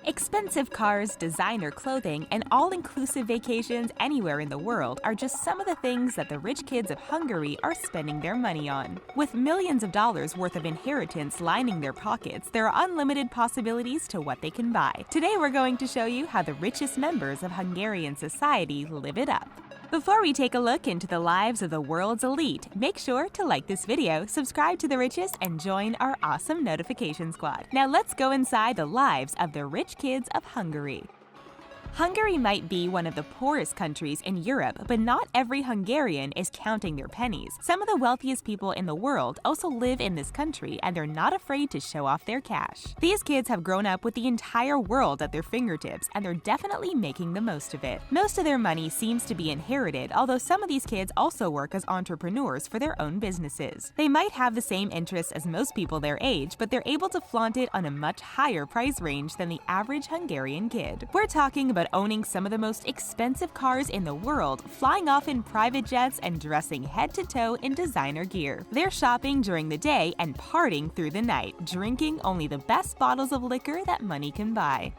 Expensive cars, designer clothing, and all-inclusive vacations anywhere in the world are just some of the things that the rich kids of Hungary are spending their money on. With millions of dollars worth of inheritance lining their pockets, there are unlimited possibilities to what they can buy. Today we're going to show you how the richest members of Hungarian society live it up. Before we take a look into the lives of the world's elite, make sure to like this video, subscribe to The Richest, and join our awesome notification squad. Now let's go inside the lives of the rich kids of Hungary. Hungary might be one of the poorest countries in Europe, but not every Hungarian is counting their pennies. Some of the wealthiest people in the world also live in this country, and they're not afraid to show off their cash. These kids have grown up with the entire world at their fingertips, and they're definitely making the most of it. Most of their money seems to be inherited, although some of these kids also work as entrepreneurs for their own businesses. They might have the same interests as most people their age, but they're able to flaunt it on a much higher price range than the average Hungarian kid. We're talking about owning some of the most expensive cars in the world, flying off in private jets, and dressing head to toe in designer gear. They're shopping during the day and partying through the night, drinking only the best bottles of liquor that money can buy.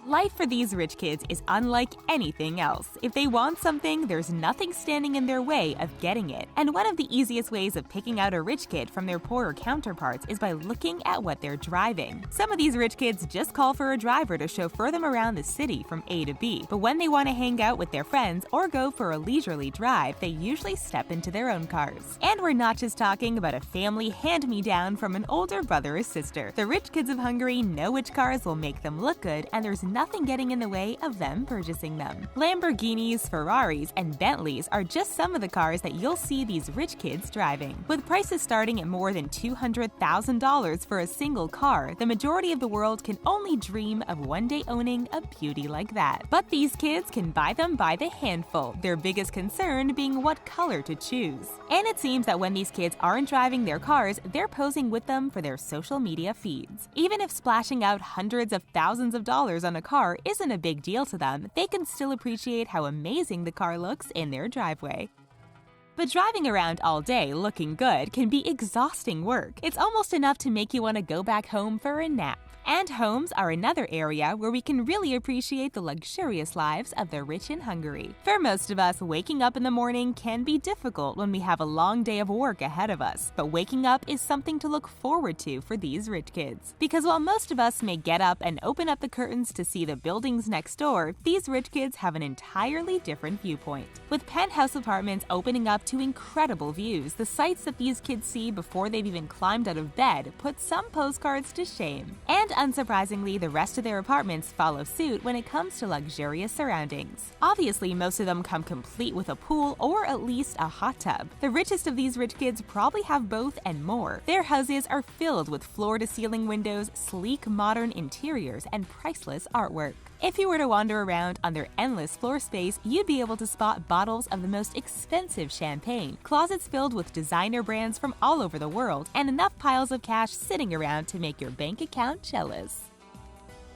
Life for these rich kids is unlike anything else. If they want something, there's nothing standing in their way of getting it. And one of the easiest ways of picking out a rich kid from their poorer counterparts is by looking at what they're driving. Some of these rich kids just call for a driver to chauffeur them around the city from A to B, but when they want to hang out with their friends or go for a leisurely drive, they usually step into their own cars. And we're not just talking about a family hand-me-down from an older brother or sister. The rich kids of Hungary know which cars will make them look good, and there's nothing getting in the way of them purchasing them. Lamborghinis, Ferraris, and Bentleys are just some of the cars that you'll see these rich kids driving. With prices starting at more than $200,000 for a single car, the majority of the world can only dream of one day owning a beauty like that. But these kids can buy them by the handful, their biggest concern being what color to choose. And it seems that when these kids aren't driving their cars, they're posing with them for their social media feeds. Even if splashing out hundreds of thousands of dollars on a car isn't a big deal to them, they can still appreciate how amazing the car looks in their driveway. But driving around all day looking good can be exhausting work. It's almost enough to make you want to go back home for a nap. And homes are another area where we can really appreciate the luxurious lives of the rich in Hungary. For most of us, waking up in the morning can be difficult when we have a long day of work ahead of us. But waking up is something to look forward to for these rich kids. Because while most of us may get up and open up the curtains to see the buildings next door, these rich kids have an entirely different viewpoint. With penthouse apartments opening up to incredible views, the sights that these kids see before they've even climbed out of bed put some postcards to shame. And unsurprisingly, the rest of their apartments follow suit when it comes to luxurious surroundings. Obviously, most of them come complete with a pool or at least a hot tub. The richest of these rich kids probably have both and more. Their houses are filled with floor-to-ceiling windows, sleek modern interiors, and priceless artwork. If you were to wander around on their endless floor space, you'd be able to spot bottles of the most expensive champagne, closets filled with designer brands from all over the world, and enough piles of cash sitting around to make your bank account jealous.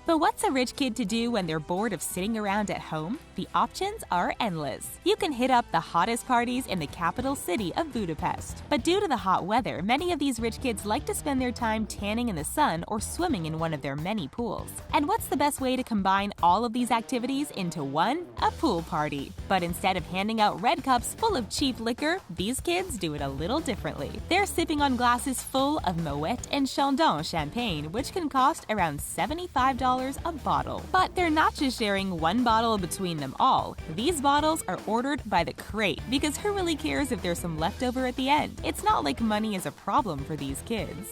But what's a rich kid to do when they're bored of sitting around at home? The options are endless. You can hit up the hottest parties in the capital city of Budapest. But due to the hot weather, many of these rich kids like to spend their time tanning in the sun or swimming in one of their many pools. And what's the best way to combine all of these activities into one? A pool party. But instead of handing out red cups full of cheap liquor, these kids do it a little differently. They're sipping on glasses full of Moet and Chandon champagne, which can cost around $75 a bottle. But they're not just sharing one bottle between them all. These bottles are ordered by the crate, because who really cares if there's some leftover at the end? It's not like money is a problem for these kids.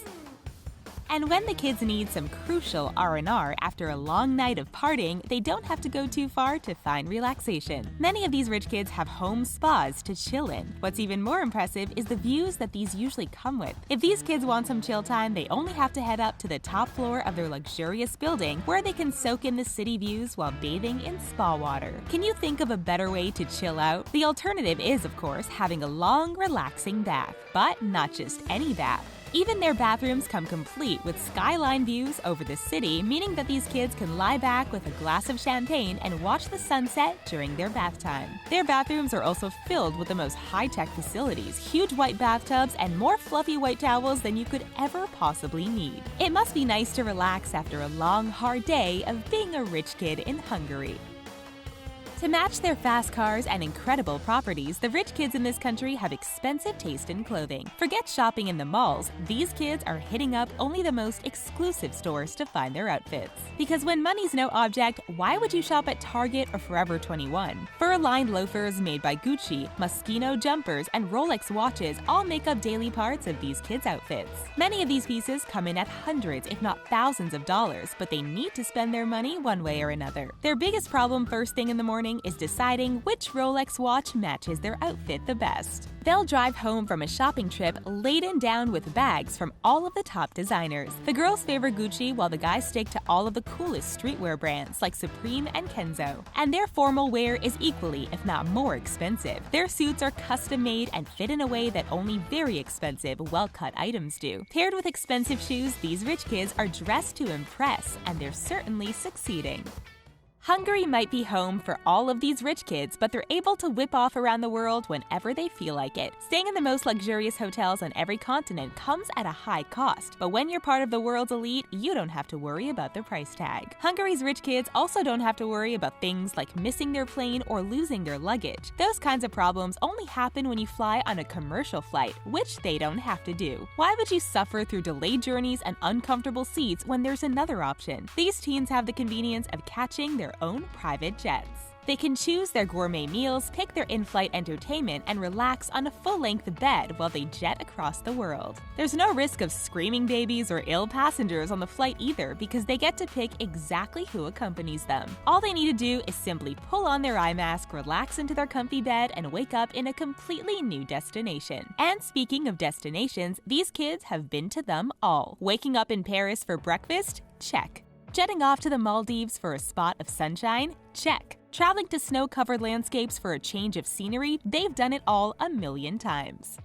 And when the kids need some crucial R&R after a long night of partying, they don't have to go too far to find relaxation. Many of these rich kids have home spas to chill in. What's even more impressive is the views that these usually come with. If these kids want some chill time, they only have to head up to the top floor of their luxurious building, where they can soak in the city views while bathing in spa water. Can you think of a better way to chill out? The alternative is, of course, having a long, relaxing bath. But not just any bath. Even their bathrooms come complete with skyline views over the city, meaning that these kids can lie back with a glass of champagne and watch the sunset during their bath time. Their bathrooms are also filled with the most high-tech facilities, huge white bathtubs, and more fluffy white towels than you could ever possibly need. It must be nice to relax after a long, hard day of being a rich kid in Hungary. To match their fast cars and incredible properties, the rich kids in this country have expensive taste in clothing. Forget shopping in the malls, these kids are hitting up only the most exclusive stores to find their outfits. Because when money's no object, why would you shop at Target or Forever 21? Fur-lined loafers made by Gucci, Moschino jumpers, and Rolex watches all make up daily parts of these kids' outfits. Many of these pieces come in at hundreds, if not thousands of dollars, but they need to spend their money one way or another. Their biggest problem first thing in the morning is deciding which Rolex watch matches their outfit the best. They'll drive home from a shopping trip laden down with bags from all of the top designers. The girls favor Gucci while the guys stick to all of the coolest streetwear brands like Supreme and Kenzo. And their formal wear is equally, if not more expensive. Their suits are custom-made and fit in a way that only very expensive, well-cut items do. Paired with expensive shoes, these rich kids are dressed to impress, and they're certainly succeeding. Hungary might be home for all of these rich kids, but they're able to whip off around the world whenever they feel like it. Staying in the most luxurious hotels on every continent comes at a high cost, but when you're part of the world's elite, you don't have to worry about the price tag. Hungary's rich kids also don't have to worry about things like missing their plane or losing their luggage. Those kinds of problems only happen when you fly on a commercial flight, which they don't have to do. Why would you suffer through delayed journeys and uncomfortable seats when there's another option? These teens have the convenience of catching their own private jets. They can choose their gourmet meals, pick their in-flight entertainment, and relax on a full-length bed while they jet across the world. There's no risk of screaming babies or ill passengers on the flight either, because they get to pick exactly who accompanies them. All they need to do is simply pull on their eye mask, relax into their comfy bed, and wake up in a completely new destination. And speaking of destinations, these kids have been to them all. Waking up in Paris for breakfast? Check. Jetting off to the Maldives for a spot of sunshine? Check. Traveling to snow-covered landscapes for a change of scenery? They've done it all a million times.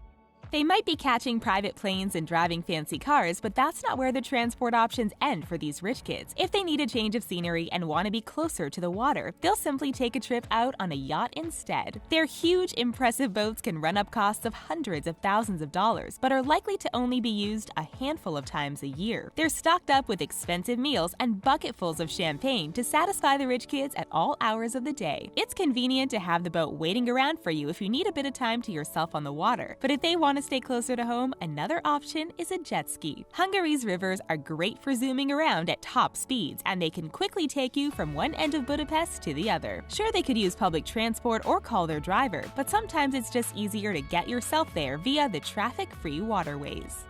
They might be catching private planes and driving fancy cars, but that's not where the transport options end for these rich kids. If they need a change of scenery and want to be closer to the water, they'll simply take a trip out on a yacht instead. Their huge, impressive boats can run up costs of hundreds of thousands of dollars, but are likely to only be used a handful of times a year. They're stocked up with expensive meals and bucketfuls of champagne to satisfy the rich kids at all hours of the day. It's convenient to have the boat waiting around for you if you need a bit of time to yourself on the water, but if they want to stay closer to home, another option is a jet ski. Hungary's rivers are great for zooming around at top speeds, and they can quickly take you from one end of Budapest to the other. Sure, they could use public transport or call their driver, but sometimes it's just easier to get yourself there via the traffic-free waterways.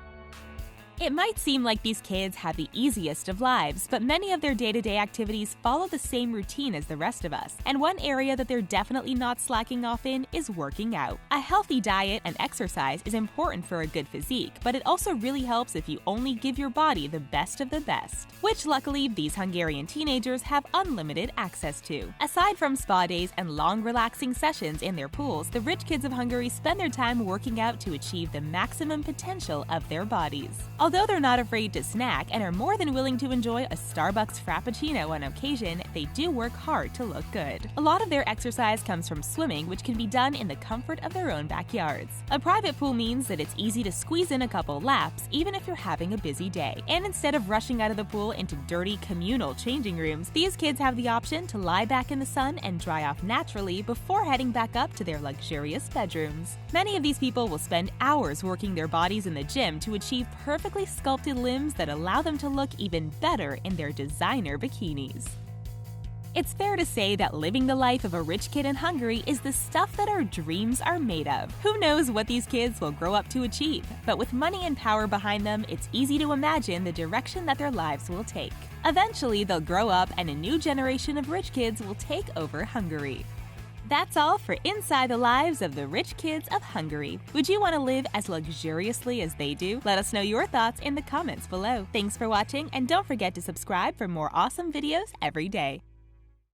It might seem like these kids have the easiest of lives, but many of their day-to-day activities follow the same routine as the rest of us, and one area that they're definitely not slacking off in is working out. A healthy diet and exercise is important for a good physique, but it also really helps if you only give your body the best of the best, which luckily these Hungarian teenagers have unlimited access to. Aside from spa days and long relaxing sessions in their pools, the rich kids of Hungary spend their time working out to achieve the maximum potential of their bodies. Although they're not afraid to snack and are more than willing to enjoy a Starbucks Frappuccino on occasion, they do work hard to look good. A lot of their exercise comes from swimming, which can be done in the comfort of their own backyards. A private pool means that it's easy to squeeze in a couple laps, even if you're having a busy day. And instead of rushing out of the pool into dirty communal changing rooms, these kids have the option to lie back in the sun and dry off naturally before heading back up to their luxurious bedrooms. Many of these people will spend hours working their bodies in the gym to achieve perfectly sculpted limbs that allow them to look even better in their designer bikinis. It's fair to say that living the life of a rich kid in Hungary is the stuff that our dreams are made of. Who knows what these kids will grow up to achieve, but with money and power behind them, it's easy to imagine the direction that their lives will take. Eventually, they'll grow up and a new generation of rich kids will take over Hungary. That's all for Inside the Lives of the Rich Kids of Hungary. Would you want to live as luxuriously as they do? Let us know your thoughts in the comments below. Thanks for watching, and don't forget to subscribe for more awesome videos every day.